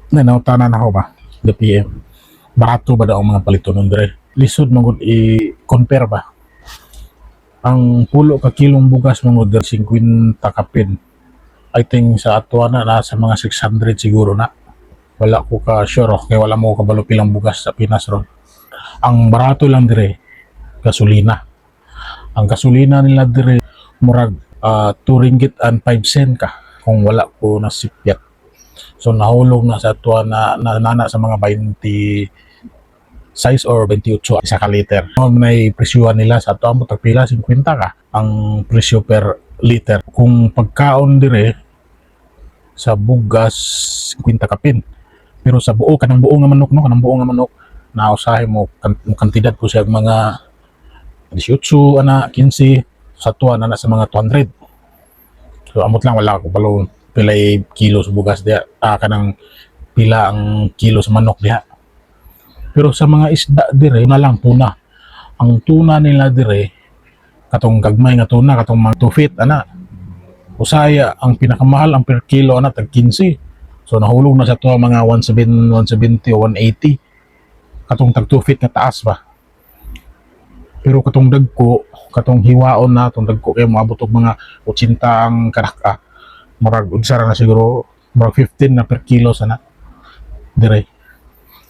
Nanawtanan ako ba? The PM. Barato ba daw ang mga palito nun dire? Lisod mangod i-compare ba? Ang pulo ka kilong bugas mangod 50 kapin. I think sa atuan na nasa mga 600 siguro na. Wala ko ka sure kaya wala mo kabalo pilang bugas sa Pinas ron. Ang barato lang dire gasolina. Ang gasolina nila dire murag 2 ringgit and 5 cent ka kung wala ko nasipyat. So nahulog na sa atuan na nana sa mga 26 or 28 isa ka liter. May presyuhan nila sa atuan mo tagpila 50 ka ang presyo per liter. Kung pagkaon dire sa bugas 50 kapin. Pero sa buo kanang buo nga manok no, kanang buo nga manok nausahay mo kantidad ko siya mga 18 ana 15 sa tuwa na sa mga 200. So amot lang wala ko palo pilay kilo sa bugas diha kanang pila ang kilo sa manok diha. Pero sa mga isda dire na lang tuna. Ang tuna nila dire katong gagmay nga tuna katong mga 2 feet ana. Usaya ang pinakamahal ang per kilo ana tag 15. So nahulog na sa to mga 170 o 180 katong tag 2 feet nga taas ba. Pero katong dagko, katong hiwaon na katong dagko kay moabot og mga 80 ang kanaka. Murag unsara na siguro murag 15 na per kilo sana. Dire.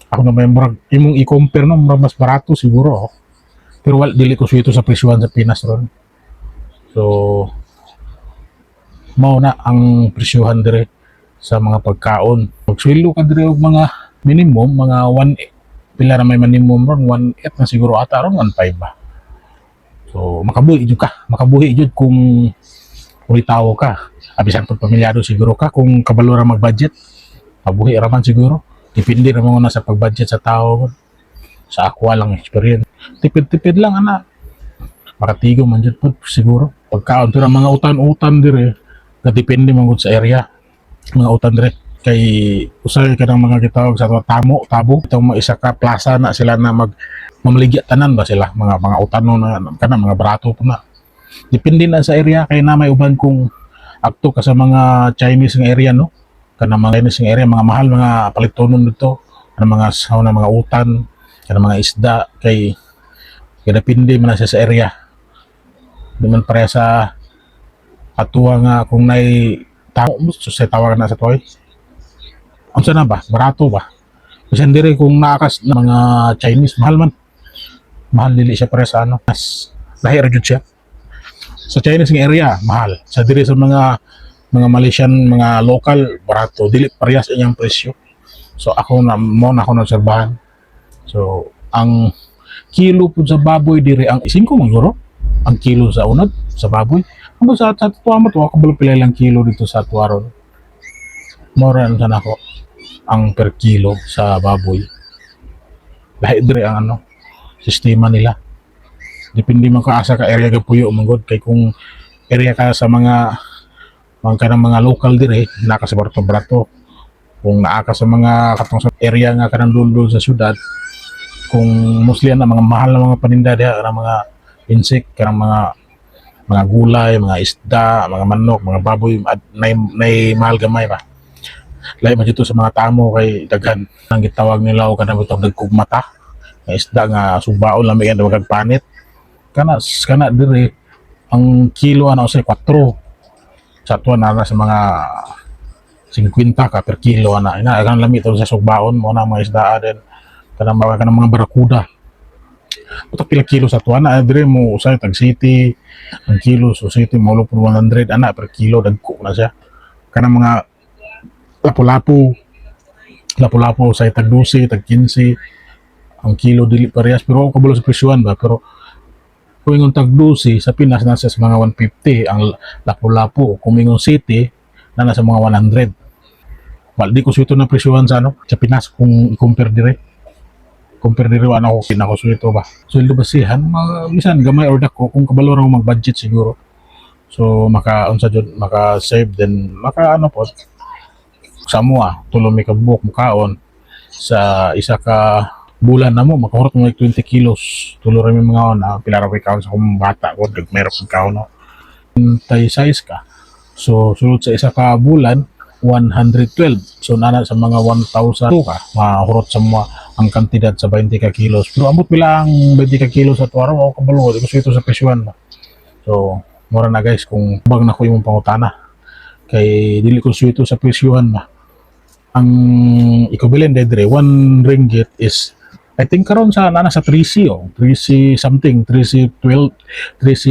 Ako na may murag imong i-compare no murag mas barato siguro. Pero wala dili ko suwito sa presyohan sa Pinas ron. So mao na ang presyohan dire sa mga pagkaon. Pagsweldo ka dire og mga minimum mga 1 pila na may minimum ron 1.8 na siguro ata ron 1.5 ba. So makabuhi jud ka, makabuhi jud kung tawo ka. Abisan pag pamilyado siguro ka kung kabalo ra mag-budget. Mabuhi ra man siguro. Depende ra mo na sa pag-budget sa tao. Sa ako lang experience. Tipid-tipid lang ana. Makatigo man jud pud siguro. Pagkaon pero mga utan-utan dire na depende man gud sa area. Mga utan dire kay usay ka ng mga gitawag sa tabo itong mga isa ka plaza na sila na mamaligya tanan ba sila mga utano na kana mga barato po na depende na sa area kay na may uban kung akto ka sa mga Chinese nga area no kana mga Chinese nga area mga mahal mga palitonon dito kana mga sauna mga utan kana mga isda kay depende man na siya sa area di man pareha sa atuwa nga kung nay tao so sa tawagan na sa toy unsa na ba barato ba kasi dire kung naakas na mga Chinese mahal dili siya pareha sa ano mas lahi ra jud siya sa Chinese nga area mahal sa dire sa mga Malaysian mga local barato dili parehas inyang presyo so ako na mo na ako naobserbahan so ang kilo pud sa baboy dire ang 5 man siguro ang kilo sa unod sa baboy ano sa tuwa mo to ako pila lang kilo dito sa Tuaron more sa nako ang per kilo sa baboy lahi dire ang ano sistema nila depende man ka asa ka area ga puyo manggod kay kung area ka sa mga kanang mga local dire naka sa barato kung naa ka sa mga katong sa area nga kanang duldul sa syudad kung mostly na mga mahal na mga paninda diha kanang mga insect kanang mga gulay mga isda mga manok mga baboy nay mahal gamay ba lahi man dito sa mga tamo kay daghan ang gitawag nila o kanang bitong dagkog mata nga isda nga subaon lami yan wag panit kana dire ang kilo ana usay 4 sa tuwa na sa mga 50 ka per kilo ana ina kan lami to sa subaon mo na mga isda din kanang mga barakuda utak pila kilo sa tuwa na dire mo usay tag city ang kilo so city mo 100 ana per kilo dagko na siya kanang mga lapu-lapu sa tag 12 tag 15 ang kilo dili parehas pero ako kabalo sa presyohan ba pero kung ingon tag 12 sa Pinas nasa sa mga 150 ang lapu-lapu kung ingon city na nasa mga 100 di ko suwito na presyohan sa ano sa Pinas kung i-compare dire ano ko kinako suwito ba sweldo basihan bisan gamay or dako kung kabalo ra mo mag-budget siguro so maka unsa jud maka save then maka ano po sa mua tulo mi ka buok mukaon sa isa ka bulan na mo makahurot mo 20 kilos tulo ra mi mga on pila ra kaon sa akong bata ko meron kong kaon no tay size ka so sulod sa isa ka bulan 112. So nana sa mga 1,000 ka mahurot sa mga ang kantidad sa 20 ka kilos. Pero ambot bilang 20 ka kilos at araw ako kabalo di ko ito sa presyuhan ba. So mura na guys kung bag na ko yung pangutana kay dili ko ito sa presyuhan ba. Ang equivalent dire 1 ringgit is I think karon sa nana sa 3C 3C something 3C 12 3C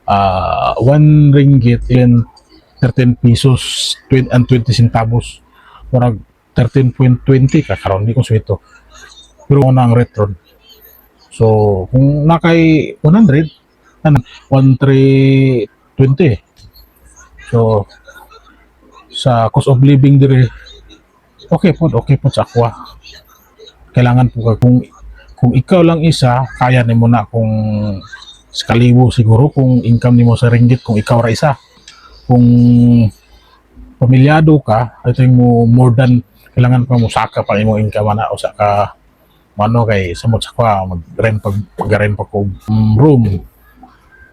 1 ringgit in 13 pesos 20 and 20 centavos murag 13.20 ka karon di ko swito pero una ang rate ron so kung nakay 100 ano 1320 so sa cost of living dire okay po sa aqua kailangan po ka kung ikaw lang isa kaya nimo na kung sa kalibo siguro kung income nimo sa ringgit kung ikaw ra isa kung pamilyado ka, I think mo more than kailangan pa mo saka pa imong income na o saka mano kay samot sa kwa mag-rent pag-rent pa ko room.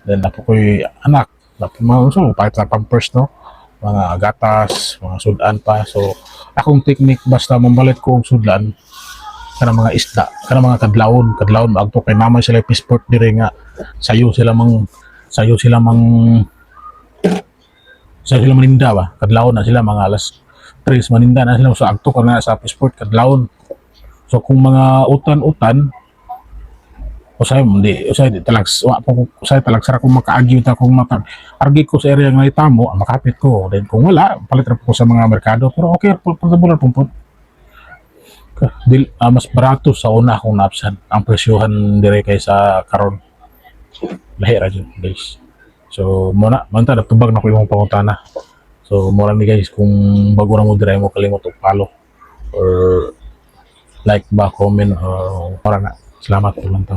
Then napo ko'y anak, napo mga so kahit na pampers no, mga gatas, mga sudan pa. So akong technique basta mambalit ko og sudan kana mga isda, kana mga kadlawon maagto kay naman sila passport dire nga sayo sila maninda ba kadlawon na sila mga alas 3 maninda na sila so agto ka na sa passport kadlawon so kung mga utan usay talagsara kung makaagi ta kung argi ko sa area nga itamo makapit ko then kung wala palit ra ko sa mga merkado pero okay portable pumpot mas barato sa una kung napsan ang presyohan dire kaysa karon lahi ra jud guys. So, muna natubag na ko yung pangutana. So, mura ni guys, kung bago na mo dry mo, kalimot o follow or like ba, comment, or mura na. Salamat po lang to.